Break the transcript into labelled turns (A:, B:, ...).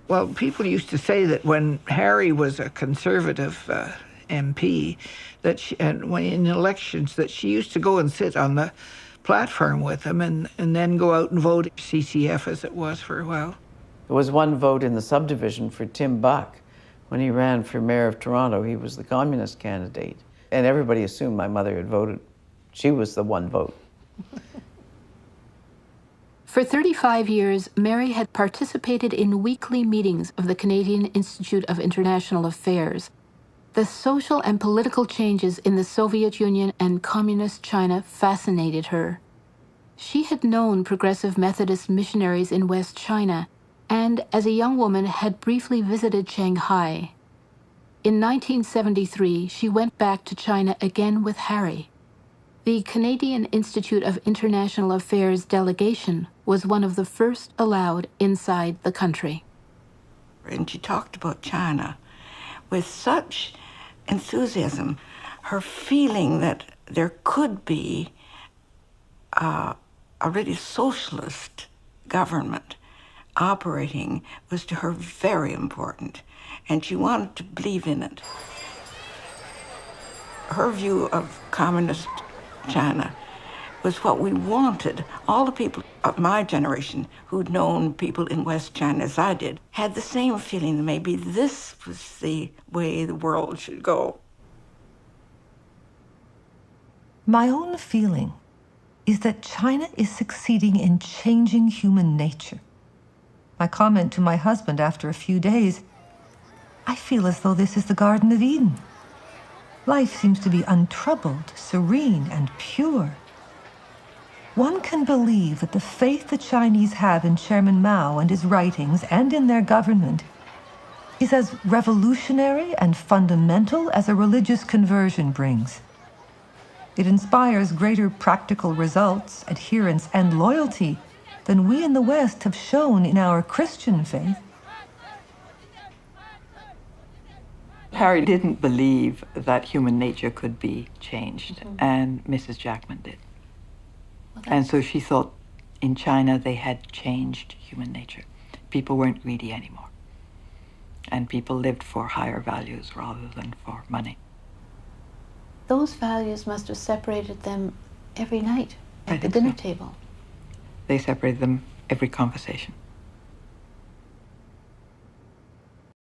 A: Well, people used to say that when Harry was a Conservative MP, and when in elections, that she used to go and sit on the platform with him and then go out and vote CCF as it was for a while.
B: There was one vote in the subdivision for Tim Buck. When he ran for mayor of Toronto, he was the communist candidate. And everybody assumed my mother had voted. She was the one vote.
C: For 35 years, Mary had participated in weekly meetings of the Canadian Institute of International Affairs. The social and political changes in the Soviet Union and Communist China fascinated her. She had known progressive Methodist missionaries in West China, and as a young woman had briefly visited Shanghai. In 1973, she went back to China again with Harry. The Canadian Institute of International Affairs delegation was one of the first allowed inside the country.
D: And she talked about China with such enthusiasm, her feeling that there could be a really socialist government operating was to her very important, and she wanted to believe in it. Her view of communist China was what we wanted. All the people of my generation who'd known people in West China as I did had the same feeling that maybe this was the way the world should go.
E: My own feeling is that China is succeeding in changing human nature. My comment to my husband after a few days, I feel as though this is the Garden of Eden. Life seems to be untroubled, serene, and pure. One can believe that the faith the Chinese have in Chairman Mao and his writings and in their government is as revolutionary and fundamental as a religious conversion brings. It inspires greater practical results, adherence, and loyalty than we in the West have shown in our Christian faith.
F: Harry didn't believe that human nature could be changed, and Mrs. Jackman did. And so she thought in China they had changed human nature. People weren't greedy anymore. And people lived for higher values rather than for money.
C: Those values must have separated them every night at the dinner table.
F: They separated them every conversation.